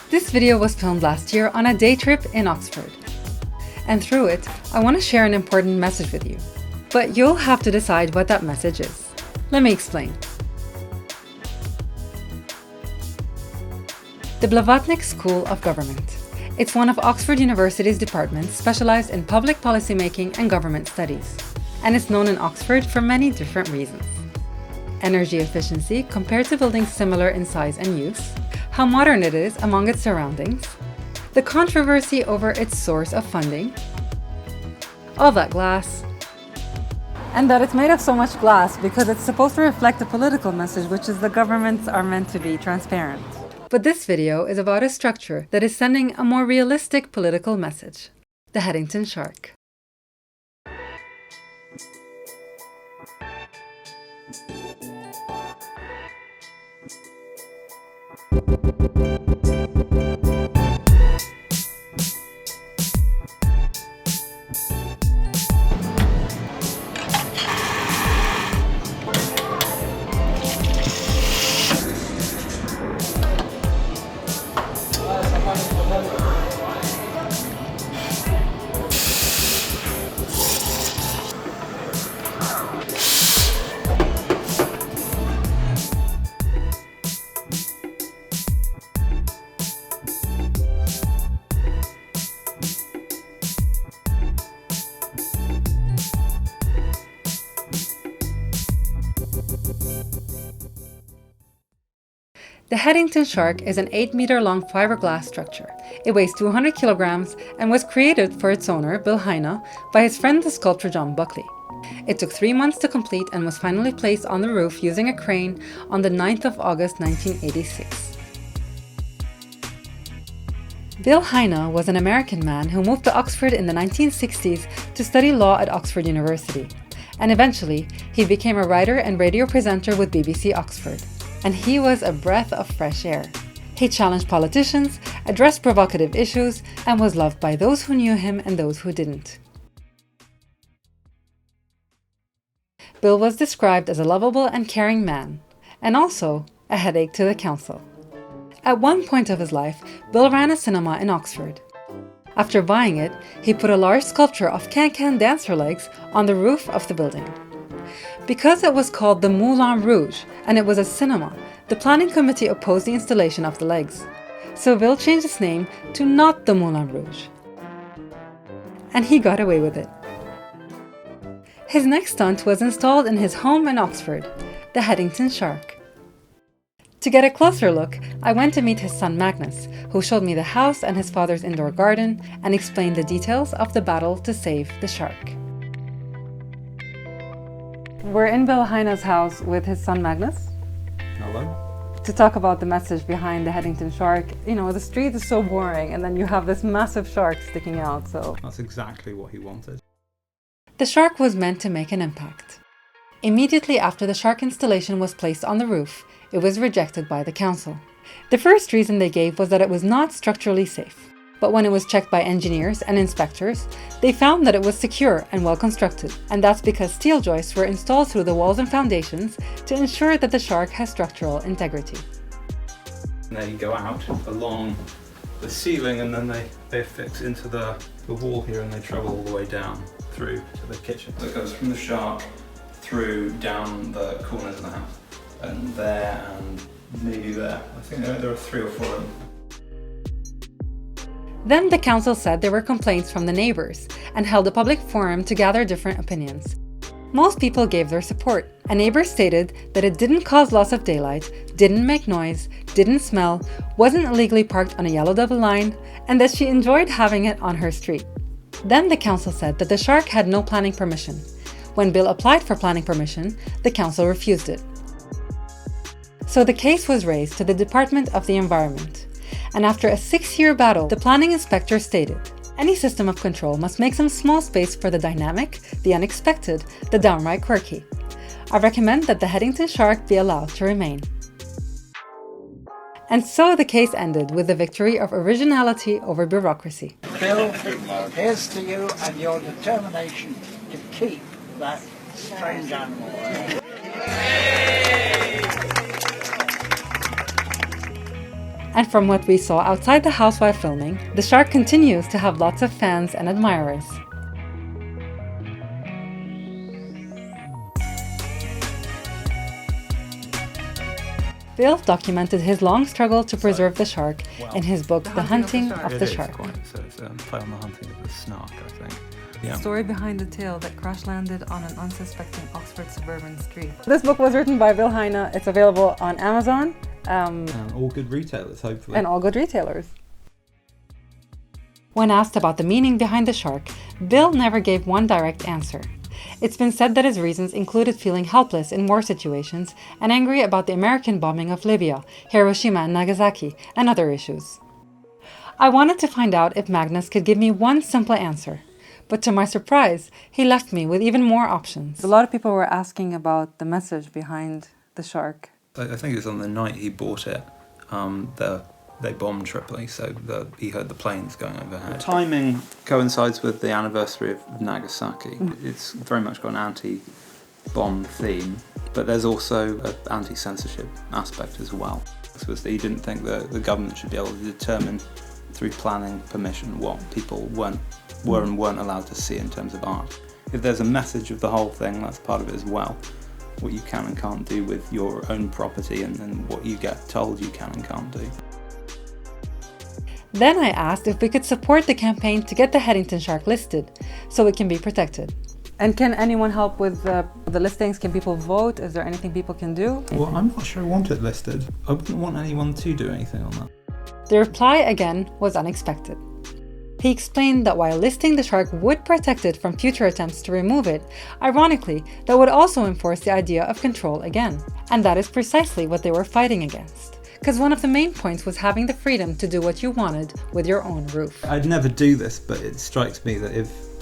This video was filmed last year on a day trip in Oxford. And through it, I want to share an important message with you. But you'll have to decide what that message is. Let me explain. The Blavatnik School of Government. It's one of Oxford University's departments specialized in public policy making and government studies. And it's known in Oxford for many different reasons. Energy efficiency compared to buildings similar in size and use, how modern it is among its surroundings, the controversy over its source of funding, all that glass, and that it's made of so much glass because it's supposed to reflect a political message, which is the governments are meant to be transparent. But this video is about a structure that is sending a more realistic political message: the Headington Shark. The Headington Shark is an 8-meter-long fiberglass structure. It weighs 200 kilograms and was created for its owner, Philip Hind, by his friend the sculptor John Buckley. It took 3 months to complete and was finally placed on the roof using a crane on the 9th of August 1986. Philip Hind was an American man who moved to Oxford in the 1960s to study law at Oxford University. And eventually, he became a writer and radio presenter with BBC Oxford. And he was a breath of fresh air. He challenged politicians, addressed provocative issues, and was loved by those who knew him and those who didn't. Bill was described as a lovable and caring man, and also a headache to the council. At one point of his life, Bill ran a cinema in Oxford. After buying it, he put a large sculpture of can-can dancer legs on the roof of the building. Because it was called the Moulin Rouge and it was a cinema, the planning committee opposed the installation of the legs. So Bill changed its name to not the Moulin Rouge. And he got away with it. His next stunt was installed in his home in Oxford, the Headington Shark. To get a closer look, I went to meet his son Magnus, who showed me the house and his father's indoor garden and explained the details of the battle to save the shark. We're in Philip Hind's house with his son Magnus. Hello. To talk about the message behind the Headington Shark. You know, the street is so boring and then you have this massive shark sticking out, so... That's exactly what he wanted. The shark was meant to make an impact. Immediately after the shark installation was placed on the roof, it was rejected by the council. The first reason they gave was that it was not structurally safe. But when it was checked by engineers and inspectors, they found that it was secure and well constructed, and that's because steel joists were installed through the walls and foundations to ensure that the shark has structural integrity. They go out along the ceiling and then they fix into the wall here and they travel all the way down through to the kitchen. So it goes from the shark through down the corners of the house, and there and maybe there. I think there are 3 or 4 of them. Then the council said there were complaints from the neighbours and held a public forum to gather different opinions. Most people gave their support. A neighbour stated that it didn't cause loss of daylight, didn't make noise, didn't smell, wasn't illegally parked on a yellow double line, and that she enjoyed having it on her street. Then the council said that the shark had no planning permission. When Bill applied for planning permission, the council refused it. So the case was raised to the Department of the Environment. And after a 6-year battle, the planning inspector stated, any system of control must make some small space for the dynamic, the unexpected, the downright quirky. I recommend that the Headington Shark be allowed to remain. And so the case ended with the victory of originality over bureaucracy. Bill, here's to you and your determination to keep that strange animal. And from what we saw outside the house while filming, the shark continues to have lots of fans and admirers. Bill documented his long struggle to preserve the shark in his book The Hunting of the Shark. So it's a play on the hunting of the snark, I think. Yeah. The story behind the tale that crash-landed on an unsuspecting Oxford suburban street. This book was written by Philip Hind. It's available on Amazon. And all good retailers, hopefully. And all good retailers. When asked about the meaning behind the shark, Bill never gave one direct answer. It's been said that his reasons included feeling helpless in war situations and angry about the American bombing of Libya, Hiroshima and Nagasaki, and other issues. I wanted to find out if Magnus could give me one simple answer, but to my surprise, he left me with even more options. A lot of people were asking about the message behind the shark. I think it was on the night he bought it, they bombed Tripoli, so he heard the planes going overhead. Timing coincides with the anniversary of Nagasaki. It's very much got an anti-bomb theme, but there's also an anti-censorship aspect as well. So he didn't think that the government should be able to determine through planning permission what people were and weren't allowed to see in terms of art. If there's a message of the whole thing, that's part of it as well. What you can and can't do with your own property and what you get told you can and can't do. Then I asked if we could support the campaign to get the Headington Shark listed, so it can be protected. And can anyone help with the listings? Can people vote? Is there anything people can do? Well, I'm not sure I want it listed. I wouldn't want anyone to do anything on that. The reply again was unexpected. He explained that while listing the shark would protect it from future attempts to remove it, ironically, that would also enforce the idea of control again. And that is precisely what they were fighting against. Because one of the main points was having the freedom to do what you wanted with your own roof. I'd never do this, but it strikes me that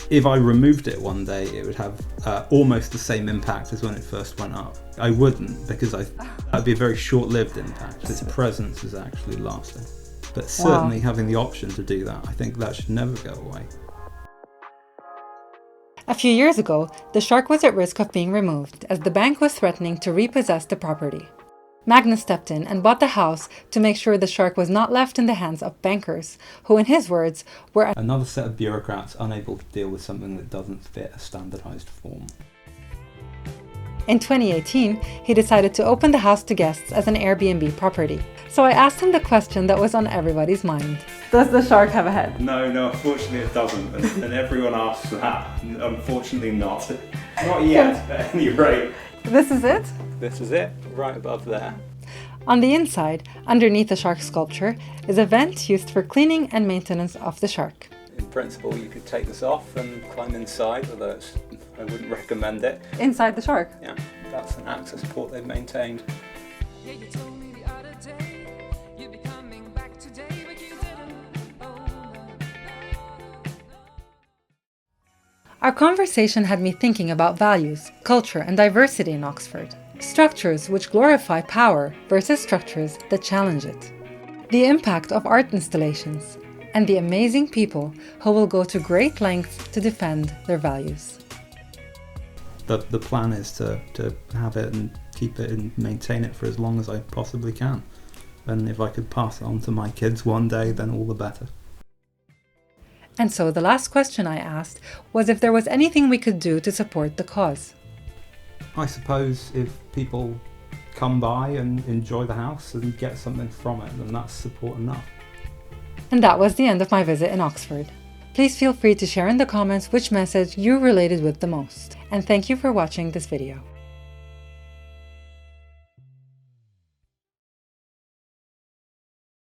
if I removed it one day, it would have almost the same impact as when it first went up. I wouldn't, because that'd be a very short-lived impact. Its presence is actually lasting. But certainly having the option to do that, I think that should never go away. A few years ago, the shark was at risk of being removed as the bank was threatening to repossess the property. Magnus stepped in and bought the house to make sure the shark was not left in the hands of bankers, who in his words were another set of bureaucrats unable to deal with something that doesn't fit a standardized form. In 2018, he decided to open the house to guests as an Airbnb property. So I asked him the question that was on everybody's mind. Does the shark have a head? No, unfortunately it doesn't. And everyone asks that. Unfortunately not. Not yet, at any rate. This is it? This is it, right above there. On the inside, underneath the shark sculpture, is a vent used for cleaning and maintenance of the shark. In principle, you could take this off and climb inside, although I wouldn't recommend it. Inside the shark? Yeah, that's an access port they've maintained. Our conversation had me thinking about values, culture, and diversity in Oxford. Structures which glorify power versus structures that challenge it. The impact of art installations, and the amazing people who will go to great lengths to defend their values. The plan is to have it and keep it and maintain it for as long as I possibly can. And if I could pass it on to my kids one day, then all the better. And so the last question I asked was if there was anything we could do to support the cause. I suppose if people come by and enjoy the house and get something from it, then that's support enough. And that was the end of my visit in Oxford. Please feel free to share in the comments which message you related with the most. And thank you for watching this video.